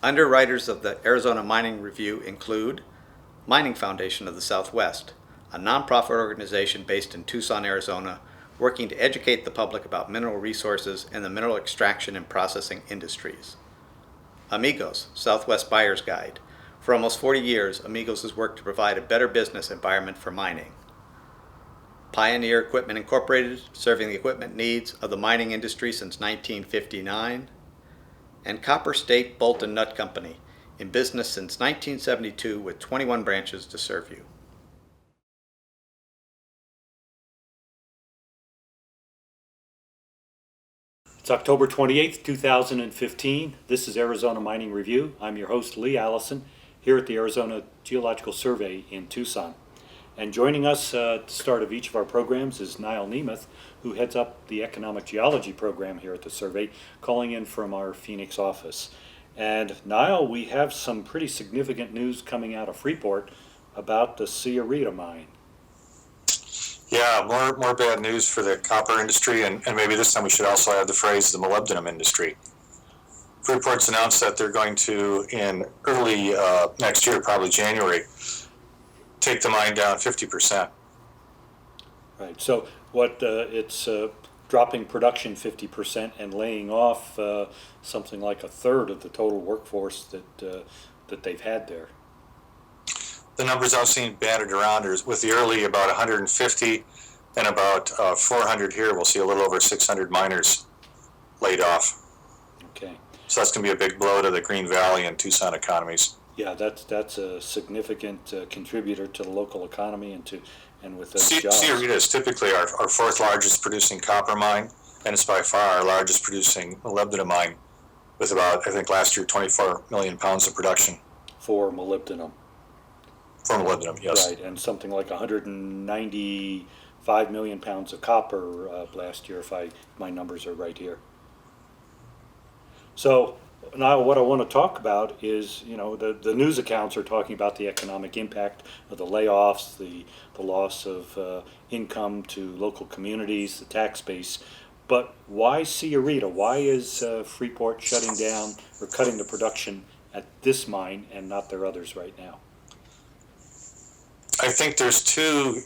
Underwriters of the Arizona Mining Review include Mining Foundation of the Southwest, a nonprofit organization based in Tucson, Arizona, working to educate the public about mineral resources and the mineral extraction and processing industries. Amigos, Southwest Buyer's Guide. For almost 40 years, Amigos has worked to provide a better business environment for mining. Pioneer Equipment Incorporated, serving the equipment needs of the mining industry since 1959. And Copper State Bolt and Nut Company, in business since 1972 with 21 branches to serve you. It's October 28th, 2015. This is Arizona Mining Review. I'm your host, Lee Allison, here at the Arizona Geological Survey in Tucson. And joining us at the start of each of our programs is Nyal Niemuth, who heads up the Economic Geology program here at the survey, calling in from our Phoenix office. And Nyal, we have some pretty significant news coming out of Freeport about the Sierrita mine. Yeah, more bad news for the copper industry, and maybe this time we should also add the phrase the molybdenum industry. Freeport's announced that they're going to, in early next year, probably January, take the mine down 50%. Right, so it's dropping production 50% and laying off something like a third of the total workforce that they've had there. The numbers I've seen banded around are with the early about 150 and about 400 here. We'll see a little over 600 miners laid off. Okay. So that's going to be a big blow to the Green Valley and Tucson economies. Yeah, that's a significant contributor to the local economy and with those jobs. Sierrita is typically our fourth largest producing copper mine, and it's by far our largest producing molybdenum mine, with about, I think last year, 24 million pounds of production. For molybdenum. For molybdenum, yes. Right, and something like 195 million pounds of copper last year, if my numbers are right here. So now what I want to talk about is, the news accounts are talking about the economic impact of the layoffs, the loss of income to local communities, the tax base. But why Sierrita? Why is Freeport shutting down or cutting the production at this mine and not their others right now? I think there's two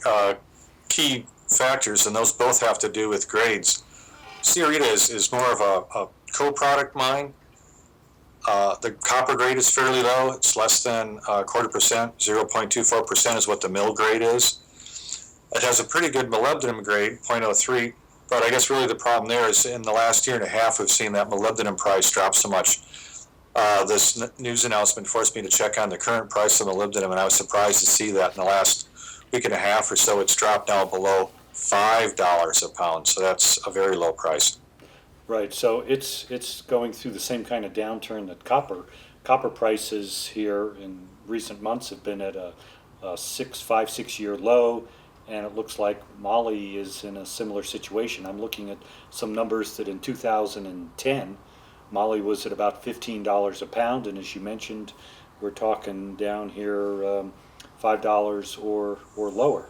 key factors, and those both have to do with grades. Sierrita is more of a co-product mine. The copper grade is fairly low. It's less than 0.25%, 0.24% is what the mill grade is. It has a pretty good molybdenum grade, 0.03, but I guess really the problem there is in the last year and a half we've seen that molybdenum price drop so much. This news announcement forced me to check on the current price of molybdenum, and I was surprised to see that in the last week and a half or so it's dropped now below $5 a pound, so that's a very low price. Right, so it's going through the same kind of downturn that copper prices here in recent months have been at a 5-6 year low, and it looks like moly is in a similar situation. I'm looking at some numbers that in 2010 moly was at about $15 a pound, and as you mentioned, we're talking down here $5 or lower.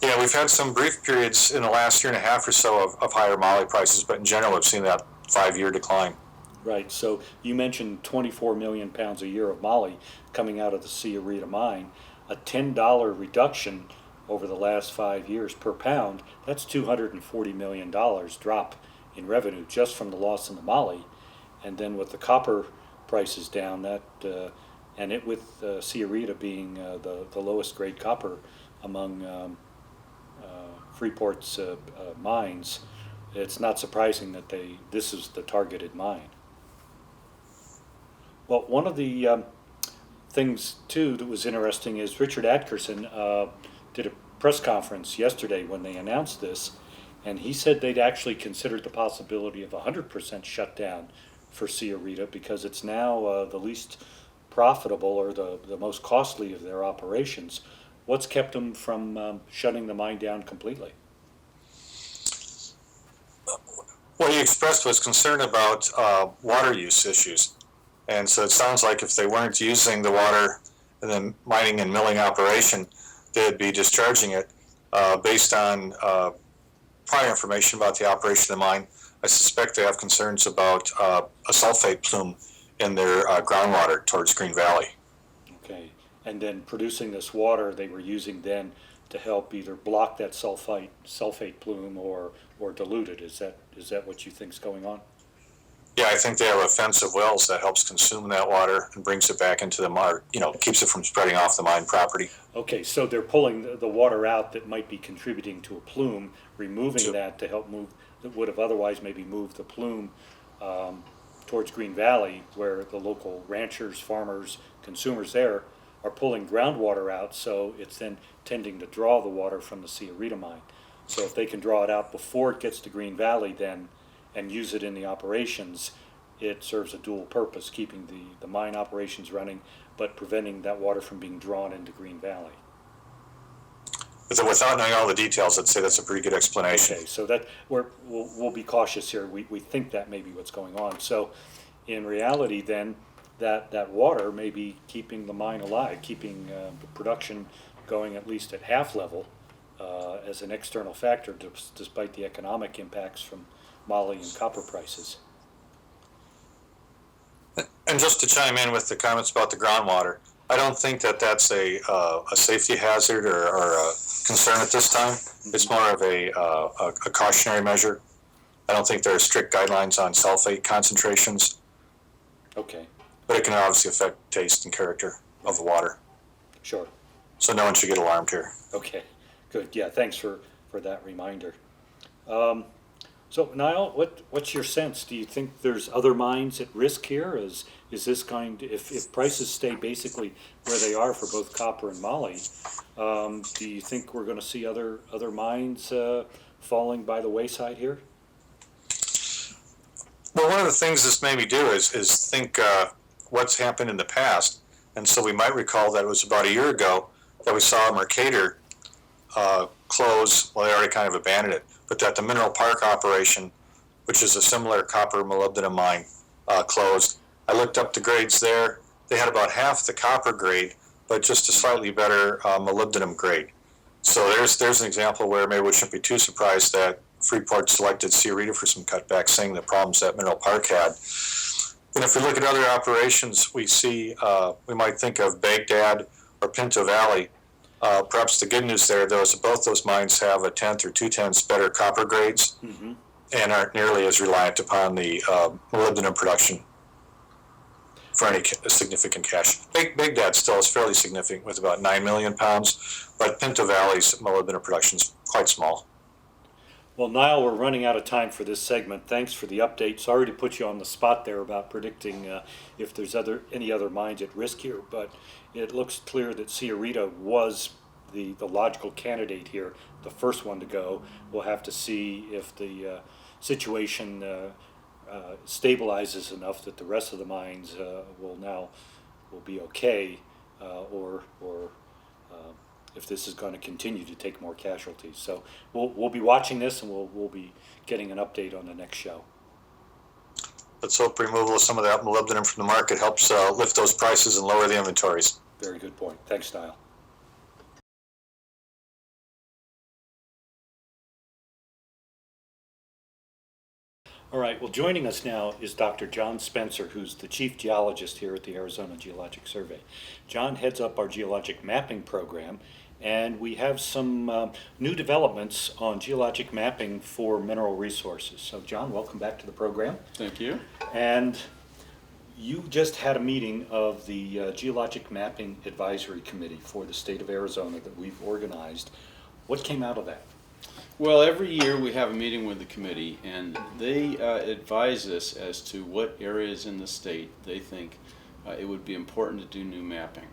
Yeah, we've had some brief periods in the last year and a half or so of higher moly prices, but in general we've seen that 5-year decline. Right, so you mentioned 24 million pounds a year of moly coming out of the Sierrita mine. A $10 reduction over the last 5 years per pound, that's $240 million drop in revenue just from the loss in the moly. And then with the copper prices down, with Sierrita being the lowest grade copper among Freeport's mines, it's not surprising that this is the targeted mine. Well, one of the things too that was interesting is Richard Adkerson did a press conference yesterday when they announced this, and he said they'd actually considered the possibility of 100% shutdown for Sierrita because it's now the least profitable or the most costly of their operations. What's kept them from shutting the mine down completely? What he expressed was concern about water use issues. And so it sounds like if they weren't using the water in the mining and milling operation, they'd be discharging it based on prior information about the operation of the mine. I suspect they have concerns about a sulfate plume in their groundwater towards Green Valley. Okay, and then producing this water they were using then to help either block that sulfate plume or dilute it. Is that what you think's going on? Yeah, I think they have offensive wells that helps consume that water and brings it back into the mine, keeps it from spreading off the mine property. Okay, so they're pulling the water out that might be contributing to a plume, removing that to help move, that would have otherwise maybe moved the plume towards Green Valley, where the local ranchers, farmers, consumers there are pulling groundwater out, so it's then tending to draw the water from the Sierrita mine. So if they can draw it out before it gets to Green Valley then, and use it in the operations, it serves a dual purpose, keeping the mine operations running, but preventing that water from being drawn into Green Valley. Without knowing all the details, I'd say that's a pretty good explanation. Okay, so that we'll be cautious here. We think that may be what's going on. So in reality then, that water may be keeping the mine alive, keeping the production going at least at half level as an external factor, despite the economic impacts from moly and copper prices. And just to chime in with the comments about the groundwater, I don't think that that's a safety hazard or a concern at this time. It's more of a cautionary measure. I don't think there are strict guidelines on sulfate concentrations. Okay. But it can obviously affect taste and character of the water. Sure. So no one should get alarmed here. Okay, good. Yeah, thanks for that reminder. So Niall, what's your sense? Do you think there's other mines at risk here? Is this going to, if prices stay basically where they are for both copper and moly, do you think we're going to see other mines falling by the wayside here? Well, one of the things this made me do is think what's happened in the past. And so we might recall that it was about a year ago that we saw Mercator close, well, they already kind of abandoned it, but that the Mineral Park operation, which is a similar copper molybdenum mine, closed. I looked up the grades there. They had about half the copper grade, but just a slightly better molybdenum grade. So there's an example where maybe we shouldn't be too surprised that Freeport selected Sierrita for some cutbacks, seeing the problems that Mineral Park had. And if we look at other operations, we see, we might think of Baghdad or Pinto Valley. Perhaps the good news there, though, is that both those mines have a 1/10 or 2/10 better copper grades and aren't nearly as reliant upon the molybdenum production for any significant cash. Baghdad still is fairly significant with about 9 million pounds, but Pinto Valley's molybdenum production is quite small. Well, Niall, we're running out of time for this segment. Thanks for the update. Sorry to put you on the spot there about predicting if there's any other mines at risk here, but it looks clear that Sierrita was the logical candidate here, the first one to go. We'll have to see if the situation stabilizes enough that the rest of the mines will be okay, or if this is going to continue to take more casualties. So we'll be watching this, and we'll be getting an update on the next show. Let's hope removal of some of that molybdenum from the market helps lift those prices and lower the inventories. Very good point. Thanks, Niall. All right, well, joining us now is Dr. John Spencer, who's the chief geologist here at the Arizona Geologic Survey. John heads up our geologic mapping program, and we have some new developments on geologic mapping for mineral resources. So, John, welcome back to the program. Thank you. And you just had a meeting of the Geologic Mapping Advisory Committee for the state of Arizona that we've organized. What came out of that? Well, every year we have a meeting with the committee, and they advise us as to what areas in the state they think it would be important to do new mapping.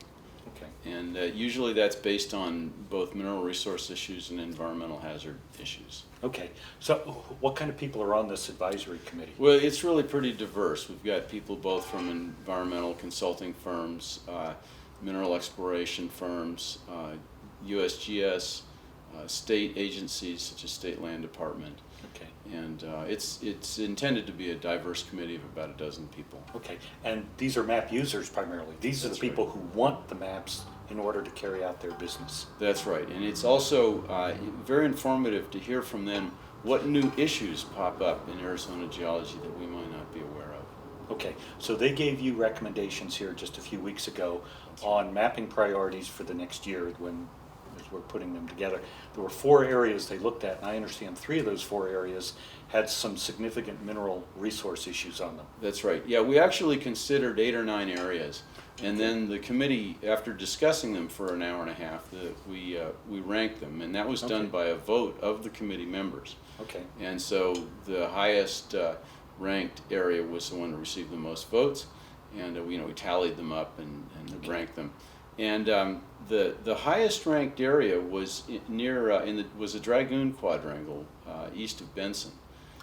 Okay. And usually that's based on both mineral resource issues and environmental hazard issues. Okay. So what kind of people are on this advisory committee? Well, it's really pretty diverse. We've got people both from environmental consulting firms, mineral exploration firms, USGS, state agencies such as State Land Department. Okay. And it's intended to be a diverse committee of about a dozen people. Okay. And these are map users primarily. These are the people who want the maps in order to carry out their business. That's right. And it's also very informative to hear from them what new issues pop up in Arizona geology that we might not be aware of. Okay, so they gave you recommendations here just a few weeks ago on mapping priorities for the next year when as we're putting them together. There were 4 areas they looked at, and I understand 3 of those 4 areas had some significant mineral resource issues on them. That's right. Yeah, we actually considered 8 or 9 areas, and then the committee, after discussing them for an hour and a half, we ranked them, and that was done Okay. by a vote of the committee members. Okay, And so the highest ranked area was the one that received the most votes, and we tallied them up and Okay. ranked them. And the highest ranked area was was a Dragoon Quadrangle east of Benson.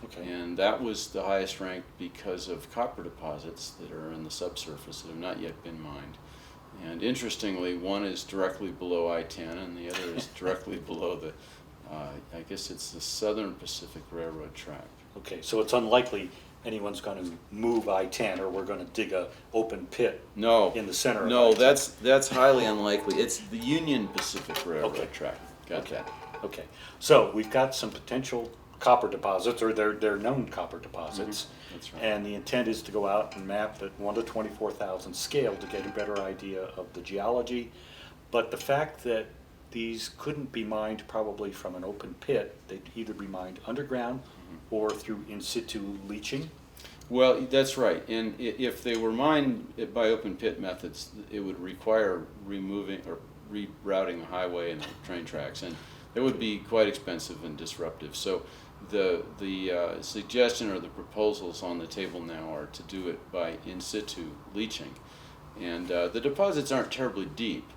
okay, And that was the highest ranked because of copper deposits that are in the subsurface that have not yet been mined. And interestingly, one is directly below I-10 and the other is directly below the, I guess it's the Southern Pacific Railroad track. okay. So it's unlikely anyone's going to move I-10 or we're going to dig a open pit No, in the center of no, I-10. that's highly unlikely. It's the Union Pacific Railroad Okay. track. Got Okay. that? Okay, so we've got some potential copper deposits, or they're known copper deposits. That's right. And the intent is to go out and map at 1 to 24,000 scale to get a better idea of the geology. But the fact that these couldn't be mined probably from an open pit, they'd either be mined underground or through in situ leaching. Well, that's right. And if they were mined by open pit methods, it would require removing or rerouting the highway and the train tracks, and it would be quite expensive and disruptive. So the suggestion or the proposals on the table now are to do it by in situ leaching. And the deposits aren't terribly deep,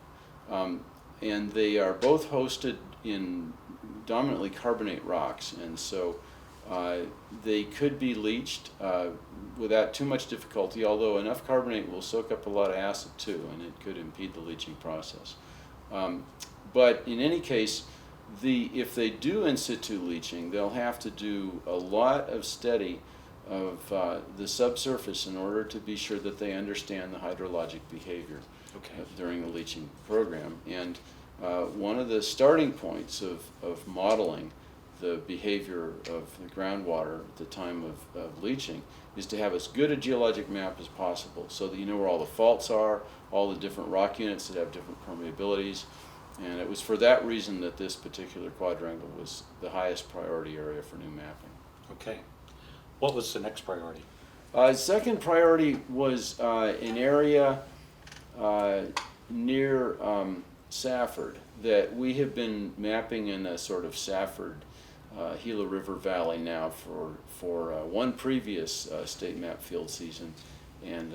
and they are both hosted in dominantly carbonate rocks, and so they could be leached without too much difficulty, although enough carbonate will soak up a lot of acid too, and it could impede the leaching process. But in any case, if they do in situ leaching, they'll have to do a lot of study of the subsurface in order to be sure that they understand the hydrologic behavior during the leaching program. And one of the starting points of modeling the behavior of the groundwater at the time of leaching is to have as good a geologic map as possible so that you know where all the faults are, all the different rock units that have different permeabilities. And it was for that reason that this particular quadrangle was the highest priority area for new mapping. Okay. What was the next priority? Second priority was an area near Safford that we have been mapping in a sort of Safford Gila River Valley now for one previous state map field season, and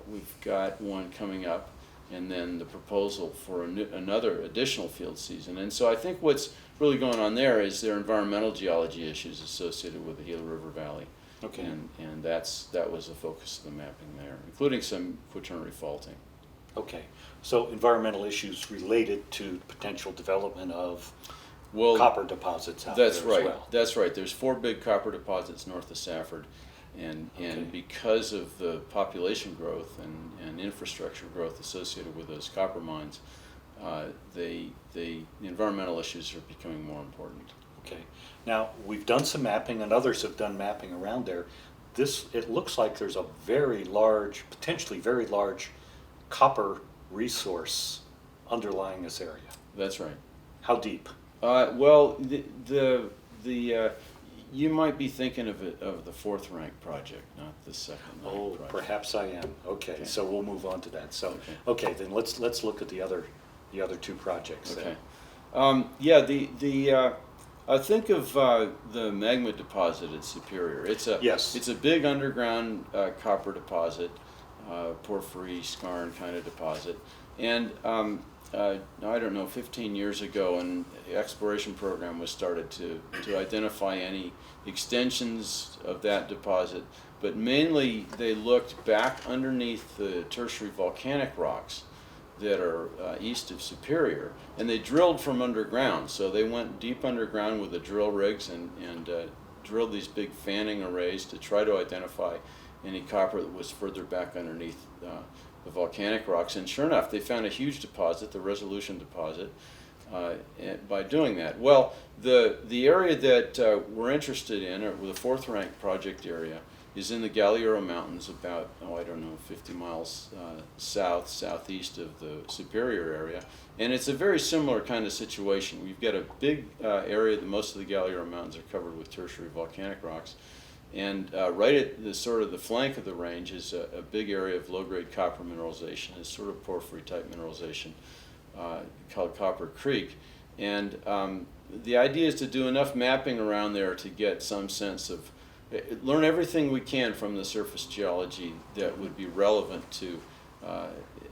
we've got one coming up, and then the proposal for another additional field season. And so I think what's really going on there is there are environmental geology issues associated with the Gila River Valley. Okay. And that was the focus of the mapping there, including some quaternary faulting. Okay. So environmental issues related to potential development of Well, copper deposits out there that's as right. well. That's right. There's 4 big copper deposits north of Safford, and Okay. because of the population growth and infrastructure growth associated with those copper mines, the environmental issues are becoming more important. Okay. Now, we've done some mapping and others have done mapping around there. It looks like there's a very large, potentially very large copper resource underlying this area. That's right. How deep? Well, you might be thinking of the 4th rank project, not the 2nd rank Oh, project. perhaps I am. Okay, so we'll move on to that. So, Okay. okay, then let's look at the other 2 projects Okay. then. Yeah, think of the magma deposit at Superior. Yes. It's a big underground copper deposit, porphyry, skarn kind of deposit, and I don't know, 15 years ago, an exploration program was started to identify any extensions of that deposit, but mainly they looked back underneath the tertiary volcanic rocks that are east of Superior, and they drilled from underground. So they went deep underground with the drill rigs and drilled these big fanning arrays to try to identify any copper that was further back underneath the volcanic rocks. And sure enough, they found a huge deposit, the Resolution deposit, by doing that. Well, the area that we're interested in, or the 4th rank project area, is in the Galliero Mountains, about, I don't know, 50 miles southeast of the Superior area. And it's a very similar kind of situation. We've got a big area that most of the Galliero Mountains are covered with tertiary volcanic rocks. And right at the sort of the flank of the range is a big area of low-grade copper mineralization. It's sort of porphyry-type mineralization called Copper Creek. And the idea is to do enough mapping around there to get some sense of, learn everything we can from the surface geology that would be relevant to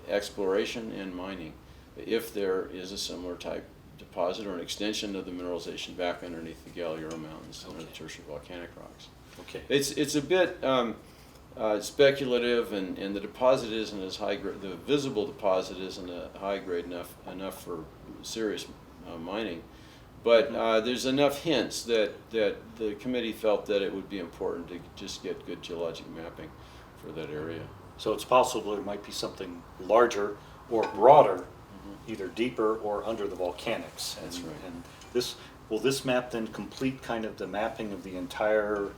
exploration and mining, if there is a similar type deposit or an extension of the mineralization back underneath the Galliero Mountains under the tertiary volcanic rocks. Okay. It's a bit speculative, and the deposit isn't as high grade. The visible deposit isn't a high grade enough for serious mining, but there's enough hints that the committee felt that it would be important to just get good geologic mapping for that area. So it's possible there might be something larger or broader, either deeper or under the volcanics. And, That's right. And will this map then complete kind of the mapping of the entire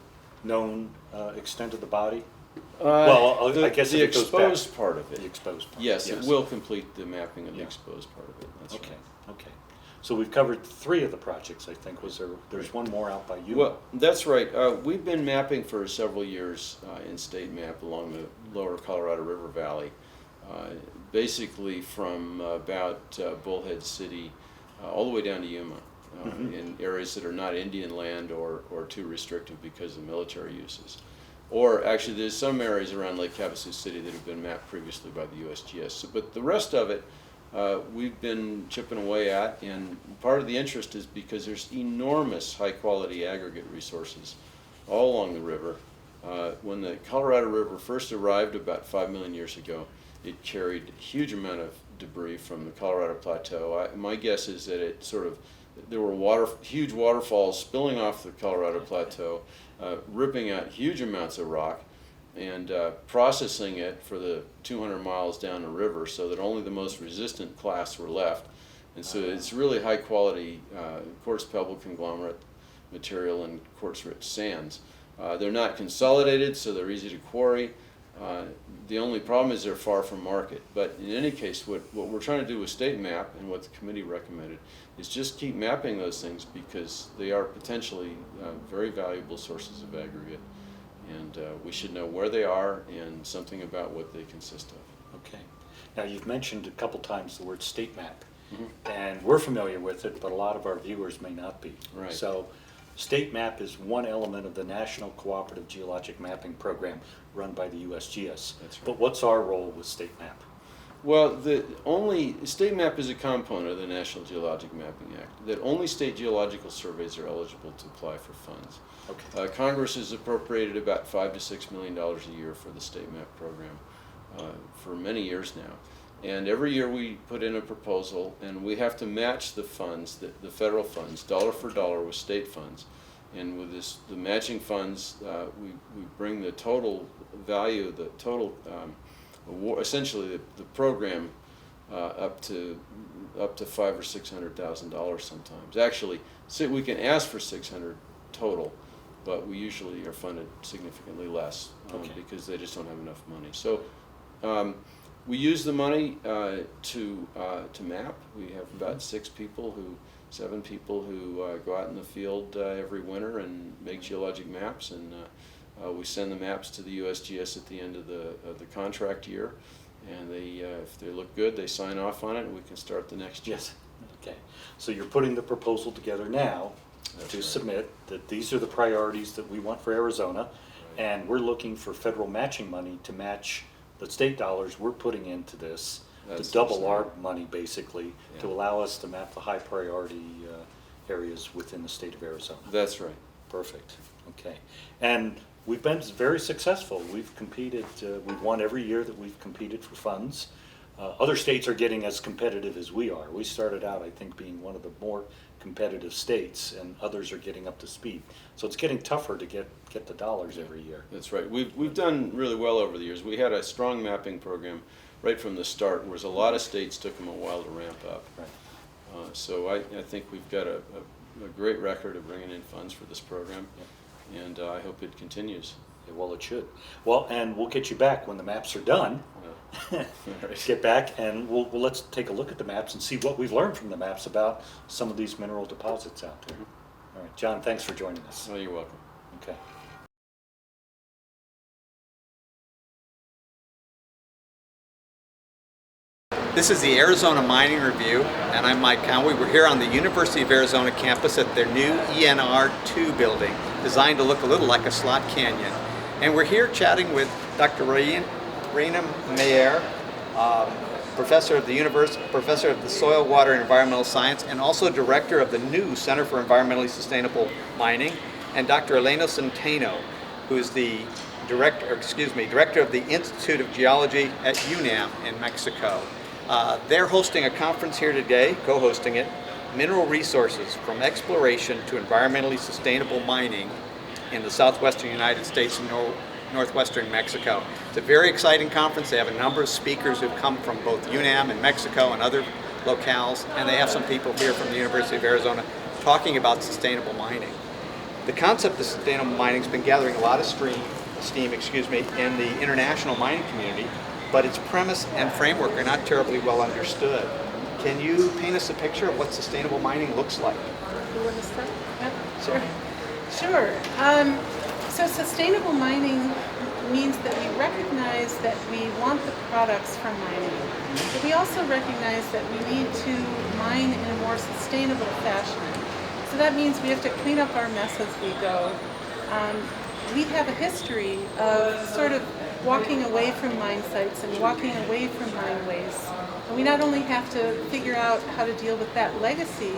known extent of the body? I guess the if it goes back, exposed part of it. the exposed part. Yes, it will complete the mapping of the Yeah. exposed part of it. That's Okay. right. Okay. So we've covered 3 of the projects, I think. There's one more out by you? Well, that's right. We've been mapping for several years in STATEMAP along the lower Colorado River Valley, basically from about Bullhead City all the way down to Yuma, in areas that are not Indian land or too restrictive because of military uses. Or actually, there's some areas around Lake Havasu City that have been mapped previously by the USGS. So, but the rest of it, we've been chipping away at, and part of the interest is because there's enormous high-quality aggregate resources all along the river. When the Colorado River first arrived about 5 million years ago, it carried a huge amount of debris from the Colorado Plateau. My guess is that there were huge waterfalls spilling off the Colorado Plateau, ripping out huge amounts of rock, and processing it for the 200 miles down the river so that only the most resistant clasts were left. And so it's really high quality quartz pebble conglomerate material and quartz rich sands. They're not consolidated, so they're easy to quarry. The only problem is they're far from market. But in any case, what we're trying to do with STATEMAP and what the committee recommended is just keep mapping those things, because they are potentially very valuable sources of aggregate. And we should know where they are and something about what they consist of. Okay. Now, you've mentioned a couple times the word STATEMAP, and we're familiar with it, but a lot of our viewers may not be. Right. So, STATEMAP is one element of the National Cooperative Geologic Mapping Program run by the USGS. That's right. But what's our role with STATEMAP? Well, STATEMAP is a component of the National Geologic Mapping Act, that only state geological surveys are eligible to apply for funds. Okay. Congress has appropriated about $5 to $6 million a year for the STATEMAP program for many years now. And every year we put in a proposal, and we have to match the funds, the federal funds, dollar for dollar with state funds. And with the matching funds, we bring the total value, the total, essentially the program up to $500,000 or $600,000 sometimes. Actually, we can ask for $600 total, but we usually are funded significantly less because they just don't have enough money. So we use the money to map. We have about 7 people who go out in the field every winter and make geologic maps, and we send the maps to the USGS at the end of the contract year, and if they look good, they sign off on it, and we can start the next year. Yes. Okay. So you're putting the proposal together now to submit that these are the priorities that we want for Arizona, and we're looking for federal matching money to match the state dollars we're putting into this, to double our money basically, to allow us to map the high priority areas within the state of Arizona. That's right. Perfect. Okay. And we've been very successful. We've competed, we've won every year that we've competed for funds. Other states are getting as competitive as we are. We started out, I think, being one of the more competitive states, and others are getting up to speed. So it's getting tougher to get the dollars every year. That's right. We've done really well over the years. We had a strong mapping program right from the start, whereas a lot of states took them a while to ramp up. Right. So I think we've got a great record of bringing in funds for this program, and I hope it continues. Yeah, well, it should. Well, and we'll get you back when the maps are done. Get back and let's take a look at the maps and see what we've learned from the maps about some of these mineral deposits out there. All right, John, thanks for joining us. Oh, you're welcome. Okay. This is the Arizona Mining Review, and I'm Mike Conway. We're here on the University of Arizona campus at their new ENR2 building, designed to look a little like a slot canyon. And we're here chatting with Dr. Raina Maier, professor of the Soil, Water, and Environmental Science, and also director of the new Center for Environmentally Sustainable Mining, and Dr. Elena Centeno, who is the director of the Institute of Geology at UNAM in Mexico. They're hosting a conference here today, co-hosting it, Mineral Resources from Exploration to Environmentally Sustainable Mining in the southwestern United States and northwestern Mexico. It's a very exciting conference. They have a number of speakers who've come from both UNAM and Mexico and other locales, and they have some people here from the University of Arizona talking about sustainable mining. The concept of sustainable mining has been gathering a lot of steam in the international mining community, but its premise and framework are not terribly well understood. Can you paint us a picture of what sustainable mining looks like? You want to start? Yeah, sure. So sustainable mining means that we recognize that we want the products from mining, but we also recognize that we need to mine in a more sustainable fashion. So that means we have to clean up our mess as we go. We have a history of sort of walking away from mine sites and walking away from mine waste. And we not only have to figure out how to deal with that legacy,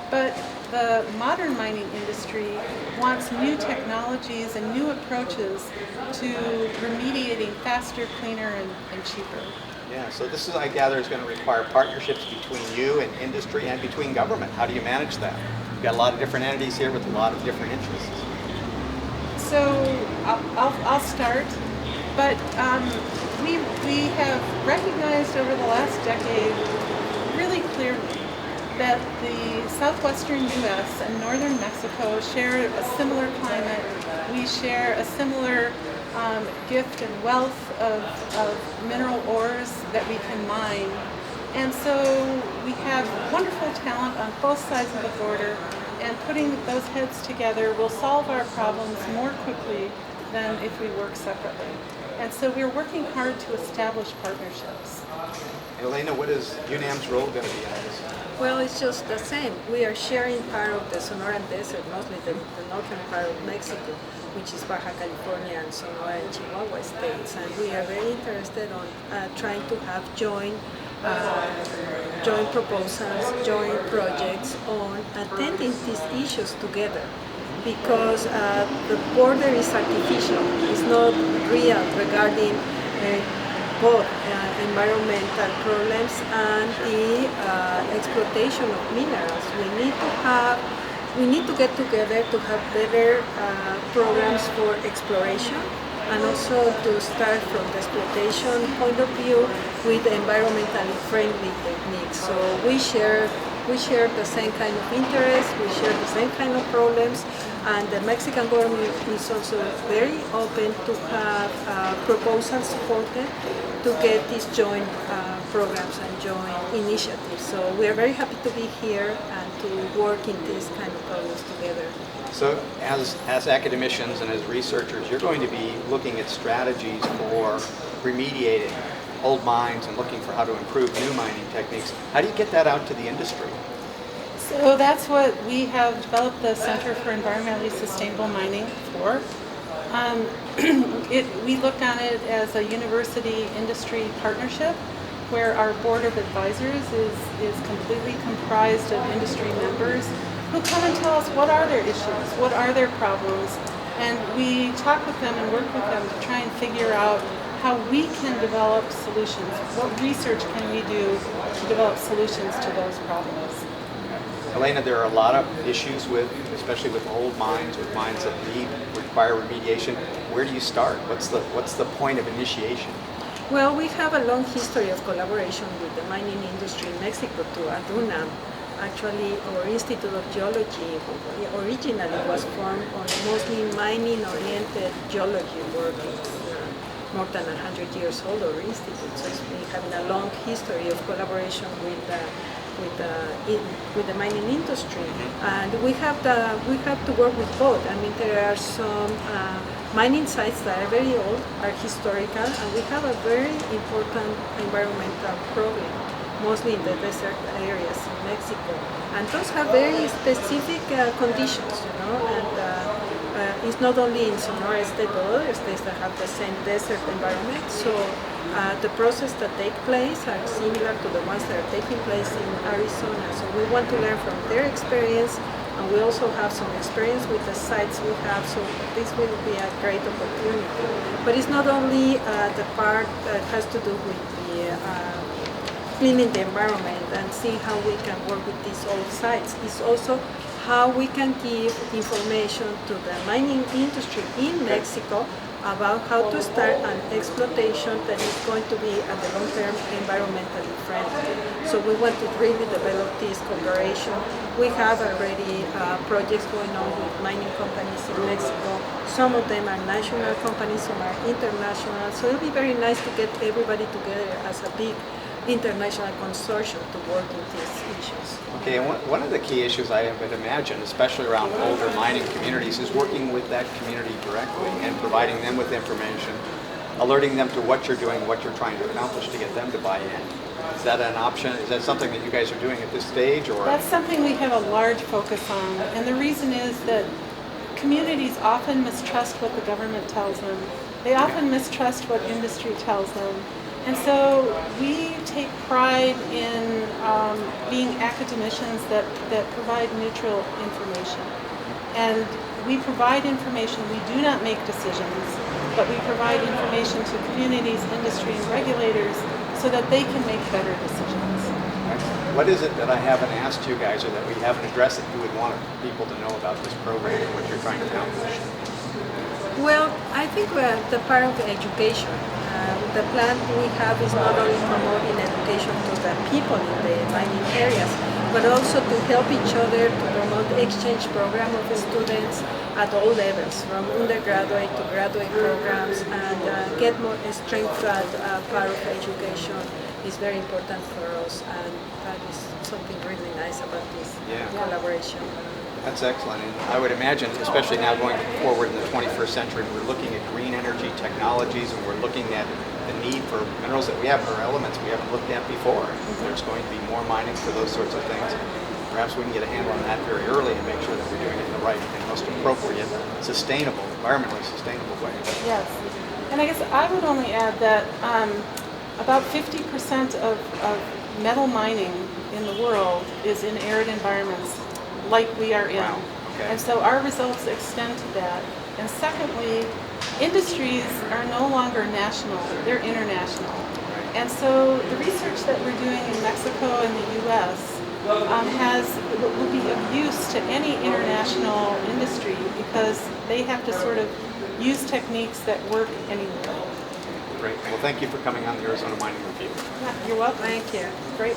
but the modern mining industry wants new technologies and new approaches to remediating faster, cleaner, and cheaper. Yeah, so this is, I gather, is going to require partnerships between you and industry and between government. How do you manage that? You've got a lot of different entities here with a lot of different interests. So I'll start, but we have recognized over the last decade really clearly that the southwestern U.S. and northern Mexico share a similar climate. We share a similar gift and wealth of mineral ores that we can mine. And so we have wonderful talent on both sides of the border, and putting those heads together will solve our problems more quickly than if we work separately. And so we're working hard to establish partnerships. Elena, what is UNAM's role going to be in this? Well, it's just the same. We are sharing part of the Sonoran Desert, mostly the northern part of Mexico, which is Baja California and Sonora and Chihuahua states. And we are very interested on trying to have joint proposals, joint projects on attending these issues together, because the border is artificial. It's not real regarding both environmental problems and the exploitation of minerals. We need to get together to have better programs for exploration, and also to start from the exploitation point of view with environmentally friendly techniques. So we share the same kind of interests, we share the same kind of problems, and the Mexican government is also very open to have proposals supported to get these joint programs and joint initiatives. So we are very happy to be here and to work in these kind of programs together. So as academicians and as researchers, you're going to be looking at strategies for remediating old mines and looking for how to improve new mining techniques. How do you get that out to the industry? So that's what we have developed the Center for Environmentally Sustainable Mining for. We looked on it as a university industry partnership where our board of advisors is completely comprised of industry members who come and tell us what are their issues, what are their problems, and we talk with them and work with them to try and figure out how we can develop solutions. What research can we do to develop solutions to those problems? Elena, there are a lot of issues especially with old mines, with mines that require remediation. Where do you start? What's the point of initiation? Well, we have a long history of collaboration with the mining industry in Mexico too, at UNAM. Actually, our Institute of Geology originally was formed on mostly mining-oriented geology work. It's more than 100 years old, our institute, so it's been having a long history of collaboration with the mining industry, and we have to work with both. I mean, there are some mining sites that are very old, are historical, and we have a very important environmental problem, mostly in the desert areas in Mexico, and those have very specific conditions, and it's not only in Sonora State, but other states that have the same desert environment. So the process that take place are similar to the ones that are taking place in Arizona. So we want to learn from their experience, and we also have some experience with the sites we have. So this will be a great opportunity. But it's not only the part that has to do with the cleaning the environment and see how we can work with these old sites. It's also how we can give information to the mining industry in Mexico about how to start an exploitation that is going to be at the long term environmentally friendly. So we want to really develop this cooperation. We have already projects going on with mining companies in Mexico. Some of them are national companies, some are international. So it'll be very nice to get everybody together as a big international consortium to work in these issues. Okay, and one of the key issues I would imagine, especially around older mining communities, is working with that community directly and providing them with information, alerting them to what you're doing, what you're trying to accomplish to get them to buy in. Is that an option? Is that something that you guys are doing at this stage? Or That's something we have a large focus on, and the reason is that communities often mistrust what the government tells them. They often mistrust what industry tells them. And so we take pride in being academicians that provide neutral information. And we provide information, we do not make decisions, but we provide information to communities, industry, and regulators so that they can make better decisions. what is it that I haven't asked you guys or that we haven't addressed that you would want people to know about this program and what you're trying to accomplish? Well, I think the part of education. The plan we have is not only promoting education to the people in the mining areas, but also to help each other to promote the exchange program of students at all levels, from undergraduate to graduate programs, and get more strength that part of education is very important for us, and that is something really nice about this collaboration. That's excellent. And I would imagine, especially now going forward in the 21st century, we're looking at green energy technologies and we're looking at the need for minerals that we have, or elements we haven't looked at before. There's going to be more mining for those sorts of things. Perhaps we can get a handle on that very early and make sure that we're doing it in the right and most appropriate, sustainable, environmentally sustainable way. Yes. And I guess I would only add that about 50% of metal mining in the world is in arid environments like we are in. Wow. Okay. And so our results extend to that. And secondly, industries are no longer national, they're international. And so the research that we're doing in Mexico and the US will be of use to any international industry because they have to sort of use techniques that work anywhere. Great. Well, thank you for coming on the Arizona Mining Review. Yeah, you're welcome. Thank you. Great.